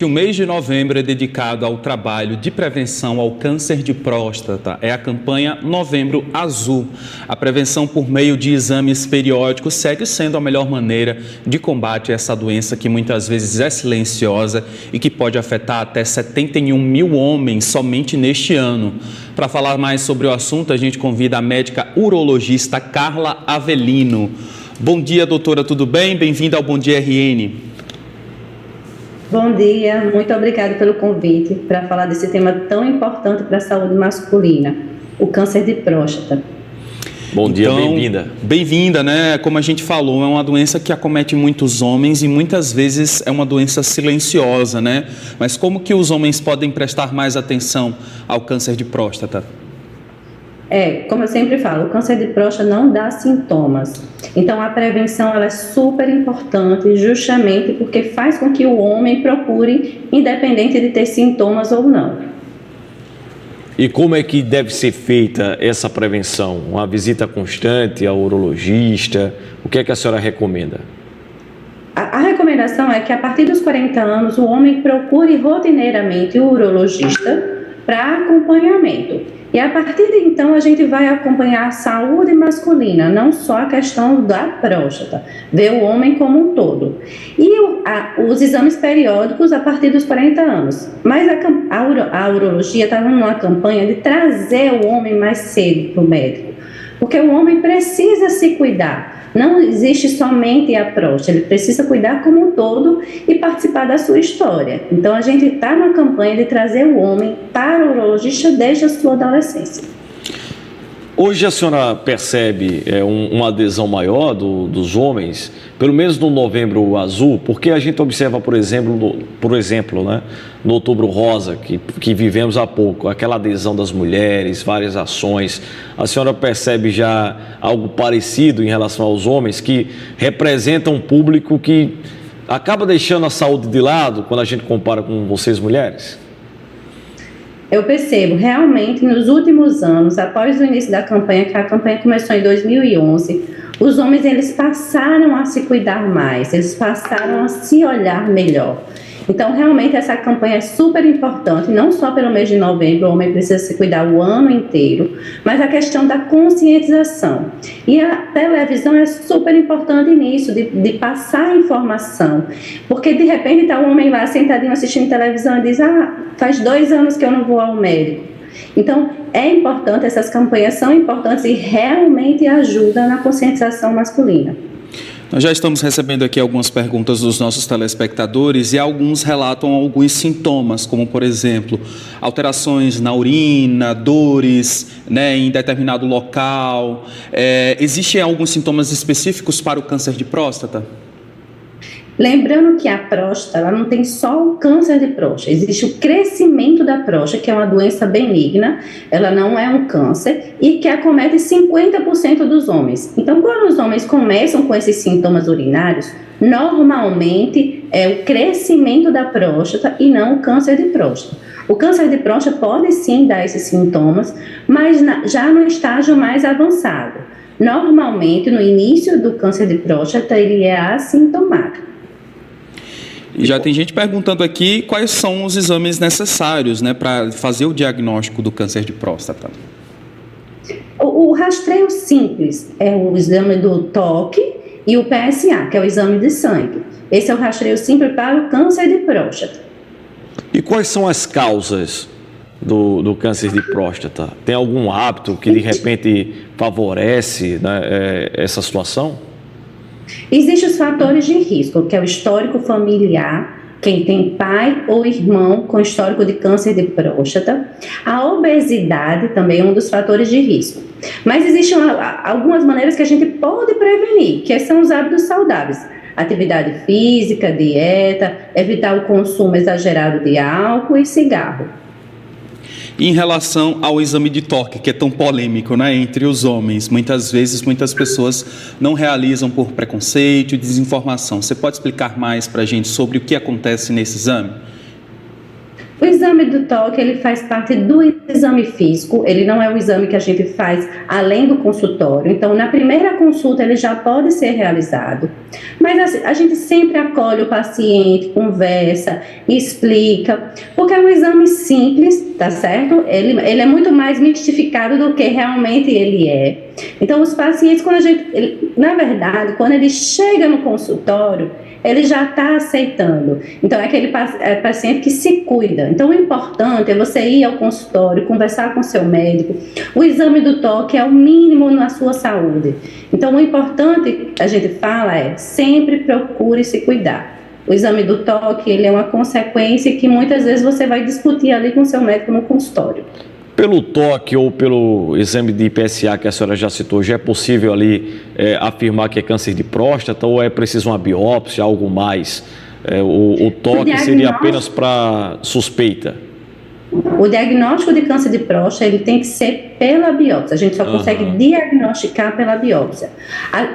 O mês de novembro é dedicado ao trabalho de prevenção ao câncer de próstata. É a campanha Novembro Azul. A prevenção por meio de exames periódicos segue sendo a melhor maneira de combate a essa doença que muitas vezes é silenciosa e que pode afetar até 71 mil homens somente neste ano. Para falar mais sobre o assunto, a gente convida a médica urologista Carla Avelino. Bom dia, doutora, tudo bem? Bem-vinda ao Bom Dia RN. Bom dia, muito obrigada pelo convite para falar desse tema tão importante para a saúde masculina, o câncer de próstata. Bom dia, bem-vinda. Bem-vinda, né? Como a gente falou, é uma doença que acomete muitos homens e muitas vezes é uma doença silenciosa, né? Mas como que os homens podem prestar mais atenção ao câncer de próstata? Como eu sempre falo, o câncer de próstata não dá sintomas. Então, a prevenção ela é super importante justamente porque faz com que o homem procure, independente de ter sintomas ou não. E como é que deve ser feita essa prevenção? Uma visita constante ao urologista? O que é que a senhora recomenda? A recomendação é que a partir dos 40 anos o homem procure rotineiramente o urologista para acompanhamento. E a partir de então a gente vai acompanhar a saúde masculina, não só a questão da próstata, ver o homem como um todo. E os exames periódicos a partir dos 40 anos. Mas a urologia está numa campanha de trazer o homem mais cedo para o médico, porque o homem precisa se cuidar. Não existe somente a próstata, ele precisa cuidar como um todo e participar da sua história. Então, a gente está numa campanha de trazer o homem para o urologista desde a sua adolescência. Hoje a senhora percebe uma adesão maior dos homens, pelo menos no Novembro Azul, porque a gente observa, por exemplo, né, no Outubro Rosa, que vivemos há pouco, aquela adesão das mulheres, várias ações. A senhora percebe já algo parecido em relação aos homens, que representam um público que acaba deixando a saúde de lado quando a gente compara com vocês mulheres? Eu percebo, realmente, nos últimos anos, após o início da campanha, que a campanha começou em 2011, os homens eles passaram a se cuidar mais, eles passaram a se olhar melhor. Então, realmente, essa campanha é super importante, não só pelo mês de novembro, o homem precisa se cuidar o ano inteiro, mas a questão da conscientização. E a televisão é super importante nisso, de passar informação, porque de repente está o homem lá sentadinho assistindo televisão e diz, faz 2 anos que eu não vou ao médico. Então, é importante, essas campanhas são importantes e realmente ajudam na conscientização masculina. Nós já estamos recebendo aqui algumas perguntas dos nossos telespectadores e alguns relatam alguns sintomas, como, por exemplo, alterações na urina, dores, né, em determinado local. Existem alguns sintomas específicos para o câncer de próstata? Lembrando que a próstata, ela não tem só o câncer de próstata, existe o crescimento da próstata, que é uma doença benigna, ela não é um câncer e que acomete 50% dos homens. Então, quando os homens começam com esses sintomas urinários, normalmente é o crescimento da próstata e não o câncer de próstata. O câncer de próstata pode sim dar esses sintomas, mas já no estágio mais avançado. Normalmente, no início do câncer de próstata, ele é assintomático. E já tem gente perguntando aqui quais são os exames necessários, né, para fazer o diagnóstico do câncer de próstata. O rastreio simples é o exame do toque e o PSA, que é o exame de sangue. Esse é o rastreio simples para o câncer de próstata. E quais são as causas do câncer de próstata? Tem algum hábito que de repente favorece, né, essa situação? Existem os fatores de risco, que é o histórico familiar, quem tem pai ou irmão com histórico de câncer de próstata. A obesidade também é um dos fatores de risco. Mas existem algumas maneiras que a gente pode prevenir, que são os hábitos saudáveis. Atividade física, dieta, evitar o consumo exagerado de álcool e cigarro. E em relação ao exame de toque, que é tão polêmico, né, entre os homens, muitas vezes muitas pessoas não realizam por preconceito e desinformação. Você pode explicar mais para a gente sobre o que acontece nesse exame? O exame do toque, ele faz parte do exame físico, ele não é um exame que a gente faz além do consultório. Então, na primeira consulta, ele já pode ser realizado. Mas assim, a gente sempre acolhe o paciente, conversa, explica, porque é um exame simples, tá certo? Ele é muito mais mistificado do que realmente ele é. Então, os pacientes, na verdade, quando ele chega no consultório, ele já está aceitando. Então, é aquele paciente que se cuida. Então, o importante é você ir ao consultório, conversar com o seu médico. O exame do toque é o mínimo na sua saúde. Então, o importante, a gente fala, é sempre procure se cuidar. O exame do toque, ele é uma consequência que muitas vezes você vai discutir ali com o seu médico no consultório. Pelo toque ou pelo exame de PSA que a senhora já citou, já é possível ali afirmar que é câncer de próstata ou é preciso uma biópsia, algo mais? O toque seria apenas para suspeita? O diagnóstico de câncer de próstata, ele tem que ser pela biópsia. A gente só consegue diagnosticar pela biópsia.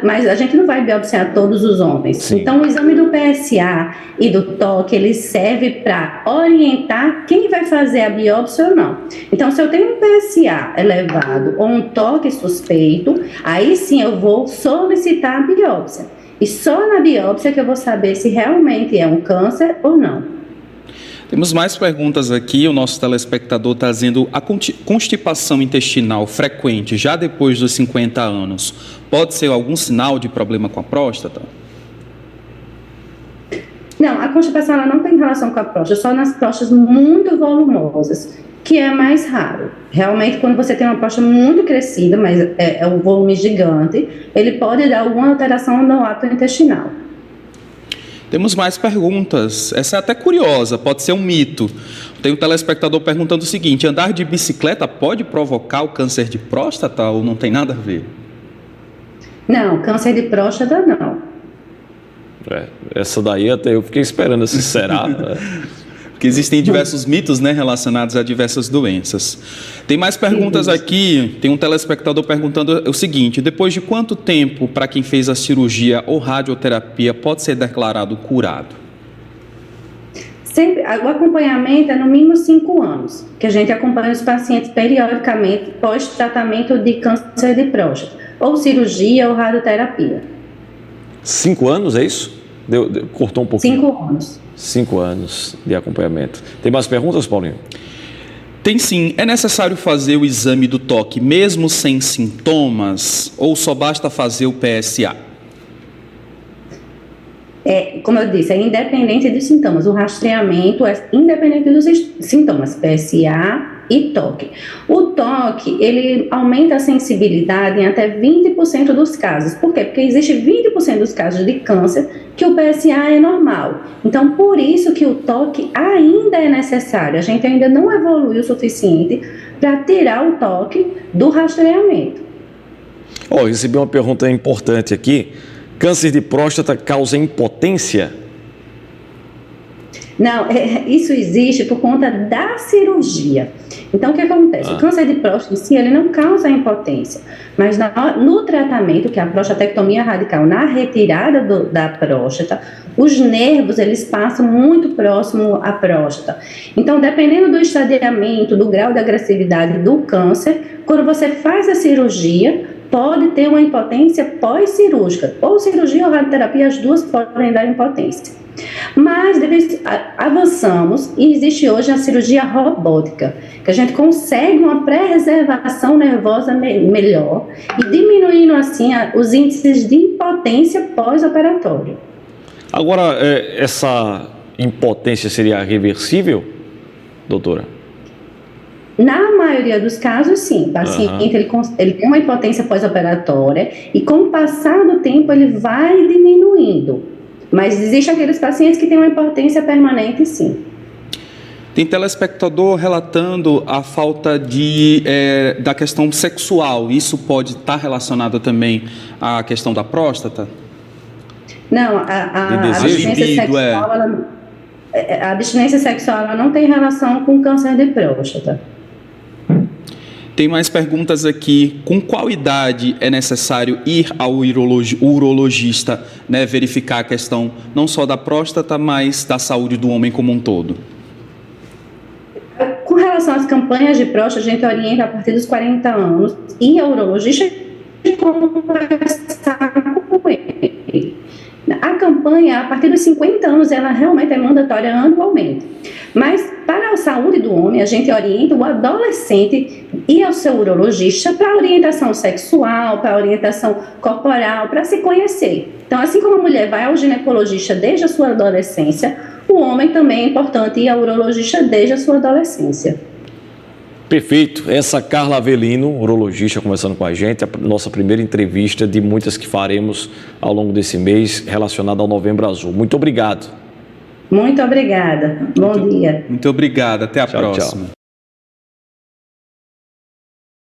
Mas a gente não vai biopsiar todos os homens. Sim. Então, o exame do PSA e do toque, ele serve para orientar quem vai fazer a biópsia ou não. Então, se eu tenho um PSA elevado ou um toque suspeito, aí sim eu vou solicitar a biópsia. E só na biópsia que eu vou saber se realmente é um câncer ou não. Temos mais perguntas aqui. O nosso telespectador está dizendo: a constipação intestinal frequente já depois dos 50 anos pode ser algum sinal de problema com a próstata? Não, a constipação ela não tem relação com a próstata, só nas próstatas muito volumosas, que é mais raro. Realmente, quando você tem uma próstata muito crescida, mas é um volume gigante, ele pode dar alguma alteração no ato intestinal. Temos mais perguntas. Essa é até curiosa, pode ser um mito. Tem um telespectador perguntando o seguinte: andar de bicicleta pode provocar o câncer de próstata ou não tem nada a ver? Não, câncer de próstata não. Essa daí até eu fiquei esperando se será. Porque existem diversos mitos, né, relacionados a diversas doenças. Tem mais perguntas aqui. Tem um telespectador perguntando o seguinte: depois de quanto tempo, para quem fez a cirurgia ou radioterapia, pode ser declarado curado? Sempre, o acompanhamento é no mínimo 5 anos, que a gente acompanha os pacientes periodicamente pós-tratamento de câncer de próstata, ou cirurgia ou radioterapia. 5 anos, é isso? Cortou um pouquinho. 5 anos. 5 anos de acompanhamento. Tem mais perguntas, Paulinho? Tem sim. É necessário fazer o exame do toque mesmo sem sintomas ou só basta fazer o PSA? Como eu disse, é independente dos sintomas. O rastreamento é independente dos sintomas, PSA e toque. O toque, ele aumenta a sensibilidade em até 20% dos casos. Por quê? Porque existe 20% dos casos de câncer que o PSA é normal. Então, por isso que o toque ainda é necessário. A gente ainda não evoluiu o suficiente para tirar o toque do rastreamento. Recebi uma pergunta importante aqui. Câncer de próstata causa impotência? Não, isso existe por conta da cirurgia. Então, o que acontece? O câncer de próstata em si, ele não causa impotência, mas no tratamento, que é a prostatectomia radical, na retirada da próstata, os nervos, eles passam muito próximo à próstata. Então, dependendo do estadiamento, do grau de agressividade do câncer, quando você faz a cirurgia, pode ter uma impotência pós-cirúrgica, ou cirurgia ou radioterapia, as duas podem dar impotência. Mas avançamos e existe hoje a cirurgia robótica, que a gente consegue uma pré-reservação nervosa melhor e diminuindo assim os índices de impotência pós-operatório. Agora, essa impotência seria reversível, doutora? Na maioria dos casos, sim. O paciente ele tem uma impotência pós-operatória e com o passar do tempo ele vai diminuindo. Mas existem aqueles pacientes que têm uma impotência permanente, sim. Tem telespectador relatando a falta da questão sexual. Isso pode estar relacionado também à questão da próstata? Não, a abstinência sexual, a abstinência sexual ela não tem relação com câncer de próstata. Tem mais perguntas aqui. Com qual idade é necessário ir ao urologista, né, verificar a questão não só da próstata, mas da saúde do homem como um todo? Com relação às campanhas de próstata, a gente orienta a partir dos 40 anos e a urologista conversar com ele. A campanha, a partir dos 50 anos, ela realmente é mandatória anualmente. Mas, para a saúde do homem, a gente orienta o adolescente e ao seu urologista para orientação sexual, para orientação corporal, para se conhecer. Então, assim como a mulher vai ao ginecologista desde a sua adolescência, o homem também é importante ir ao urologista desde a sua adolescência. Perfeito. Essa Carla Avelino, urologista, conversando com a gente, a nossa primeira entrevista de muitas que faremos ao longo desse mês relacionada ao Novembro Azul. Muito obrigado. Muito obrigada. Bom dia. Muito obrigado. Até a próxima. Tchau.